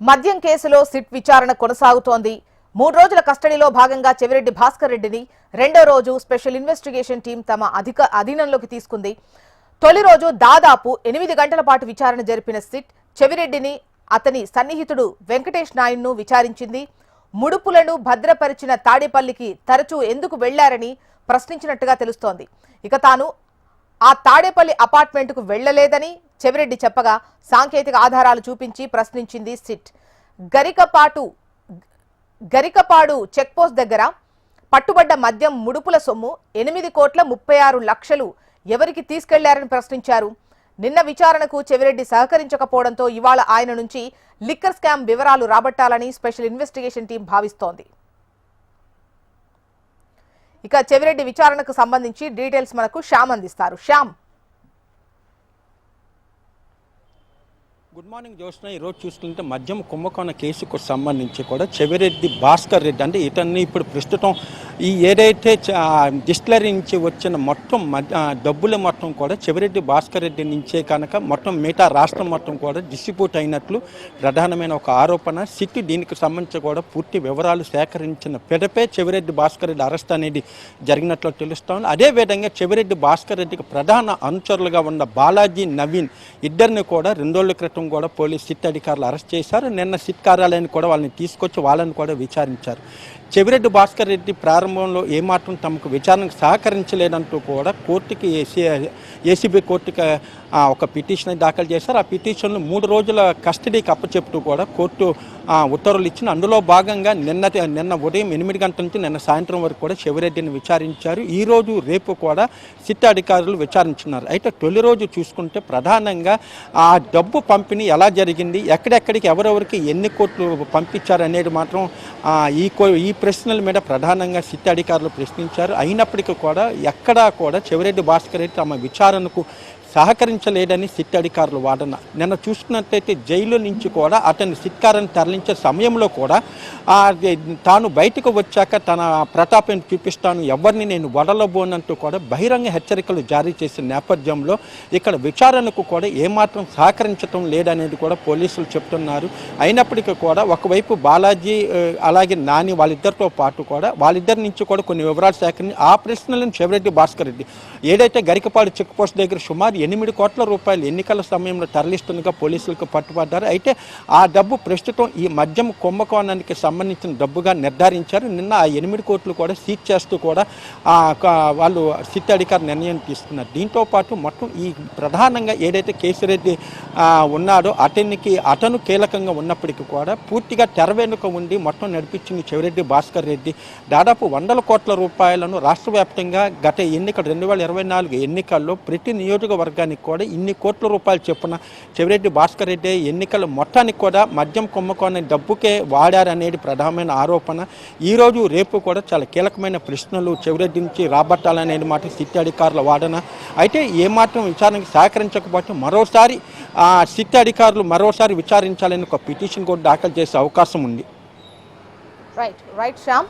మద్యం కేసులో సిట్ విచారణ కొనసాగుతోంది. 3 రోజుల కస్టడీలో భాగంగా చెవిరెడ్డి భాస్కర్ రెడ్డిని రెండో రోజు స్పెషల్ ఇన్వెస్టిగేషన్ టీం తమ అధీనంలోకి తీసుకుంది. తొలి రోజు దాదాపు 8 గంటల పాటు విచారణ జరిపిన సిట్ చెవిరెడ్డిని అతని సన్నిహితుడు వెంకటేష్ నాయుడును విచారించింది. ముడుపులను భద్రపరిచిన తాడేపల్లికి తరచూ ఎందుకు వెళ్లారని ప్రశ్నించినట్టుగా తెలుస్తోంది. ఇక తాను ఆ తాడేపల్లి అపార్ట్మెంట్కు వెళ్లలేదని చెవిరెడ్డి చెప్పగా సాంకేతిక ఆధారాలు చూపించి ప్రశ్నించింది సిట్. గరికపాడు చెక్పోస్ట్ దగ్గర పట్టుబడ్డ మద్యం ముడుపుల సొమ్ము 8,36,00,000 ఎవరికి తీసుకెళ్లారని ప్రశ్నించారు. నిన్న విచారణకు చెవిరెడ్డి సహకరించకపోవడంతో ఇవాళ ఆయన నుంచి లిక్కర్ స్కామ్ వివరాలు రాబట్టాలని స్పెషల్ ఇన్వెస్టిగేషన్ టీం భావిస్తోంది. ఇక చెవిరెడ్డి విచారణకు సంబంధించి డీటెయిల్స్ మనకు శ్యామ్ అందిస్తారు. Shyam, good morning Jyotsna. ఈరోజు చూసుకుంటే మద్యం కుంభకోణ కేసుకు సంబంధించి కూడా చెవిరెడ్డి భాస్కర్ రెడ్డి అంటే ఇతన్ని ఇప్పుడు ప్రస్తుతం ఈ ఏదైతే డిస్టిలరీ నుంచి వచ్చిన మొత్తం డబ్బుల మొత్తం కూడా చెవిరెడ్డి భాస్కర్ రెడ్డి నుంచే కనుక మొత్తం మిగతా రాష్ట్రం మొత్తం కూడా డిస్ట్రిబ్యూట్ అయినట్లు ప్రధానమైన ఒక ఆరోపణ. సిట్ దీనికి సంబంధించి కూడా పూర్తి వివరాలు సేకరించిన పిదపే చెవిరెడ్డి భాస్కర్ రెడ్డి అరెస్ట్ అనేది జరిగినట్లు తెలుస్తోంది. అదేవిధంగా చెవిరెడ్డి భాస్కర్ రెడ్డికి ప్రధాన అనుచరులుగా ఉన్న బాలాజీ, నవీన్ ఇద్దరిని కూడా 2 రోజుల క్రితం కూడా పోలీస్ సిట్ అధికారులు అరెస్ట్ చేశారు. నిన్న సిట్ కార్యాలయాన్ని కూడా వాళ్ళని తీసుకొచ్చి వాళ్ళని కూడా విచారించారు. చెవిరెడ్డి భాస్కర్ రెడ్డి ప్రారంభంలో ఏమాత్రం తమకు విచారణకు సహకరించలేదంటూ కూడా కోర్టుకి ఏసీబీ కోర్టుకి ఒక పిటిషన్ దాఖలు చేశారు. ఆ పిటిషన్లు 3 రోజుల కస్టడీకి అప్పచెప్తూ కూడా కోర్టు ఉత్తర్వులు ఇచ్చిన. అందులో భాగంగా నిన్న ఉదయం 8 గంటల నుంచి నిన్న సాయంత్రం వరకు కూడా చెవిరెడ్డిని విచారించారు. ఈ రోజు రేపు కూడా సిట్ అధికారులు విచారించున్నారు. అయితే తొలి రోజు చూసుకుంటే ప్రధానంగా ఆ డబ్బు పంపిణీ ఎలా జరిగింది, ఎక్కడెక్కడికి ఎవరెవరికి ఎన్ని కోట్లు పంపించారు అనేది మాత్రం ఈ ప్రశ్నల మీద ప్రధానంగా సిట్ అధికారులు ప్రశ్నించారు. అయినప్పటికీ కూడా ఎక్కడా కూడా చెవిరెడ్డి భాస్కర్ రెడ్డి తమ విచారణకు సహకరించలేదని సిట్ అధికారులు వాదన. నిన్న చూసుకున్నట్లయితే జైలు నుంచి కూడా అతన్ని సిట్కారాన్ని తరలించే సమయంలో కూడా తాను బయటకు వచ్చాక తన ప్రతాపాన్ని చూపిస్తాను, ఎవరిని నేను వదలబోనంటూ కూడా బహిరంగ హెచ్చరికలు జారీ చేసిన నేపథ్యంలో ఇక్కడ విచారణకు కూడా ఏమాత్రం సహకరించడం లేదనేది కూడా పోలీసులు చెప్తున్నారు. అయినప్పటికీ కూడా ఒకవైపు బాలాజీ అలాగే నాని వాళ్ళిద్దరితో పాటు కూడా వాళ్ళిద్దరి నుంచి కూడా కొన్ని వివరాలు సేకరించి ఆ ప్రశ్నలను చెవిరెడ్డి భాస్కర్ రెడ్డి ఏదైతే గరికపాడు చెక్ పోస్ట్ దగ్గర సుమారు 8 కోట్ల రూపాయలు ఎన్నికల సమయంలో తరలిస్తుండగా పోలీసులకు పట్టుబడ్డారు. అయితే ఆ డబ్బు ప్రస్తుతం ఈ మద్యం కుంభకోణానికి సంబంధించిన డబ్బుగా నిర్ధారించారు. నిన్న ఆ 8 కోట్లు కూడా సీజ్ చేస్తూ కూడా వాళ్ళు సిట్ అధికారి నిర్ణయం తీసుకున్నారు. దీంతో పాటు మొత్తం ఈ ప్రధానంగా ఏదైతే కేశిరెడ్డి ఉన్నాడో అతను కీలకంగా ఉన్నప్పటికీ కూడా పూర్తిగా తెర వెనుక ఉండి మొత్తం నడిపించింది చెవిరెడ్డి భాస్కర్ రెడ్డి. దాదాపు 100 కోట్ల రూపాయలను రాష్ట్ర వ్యాప్తంగా గత ఎన్నికలు 2024 ఎన్నికల్లో ప్రతి నియోజకవర్గానికి కూడా ఇన్ని కోట్ల రూపాయలు చొప్పున చెవిరెడ్డి భాస్కర్ రెడ్డి ఎన్నికల మొత్తానికి కూడా మద్యం కుంభకోణం డబ్బుకే వాడారనేది ప్రధానమైన ఆరోపణ. ఈరోజు రేపు కూడా చాలా కీలకమైన ప్రశ్నలు చెవిరెడ్డి నుంచి రాబట్టాలనేది మాట సిట్ అధికారుల వాదన. అయితే ఏమాత్రం విచారణకు సహకరించకపోతే మరోసారి సిట్ అధికారులు విచారించాలని ఒక పిటిషన్ కూడా దాఖలు చేసే అవకాశం ఉంది. రైట్ శ్యామ్.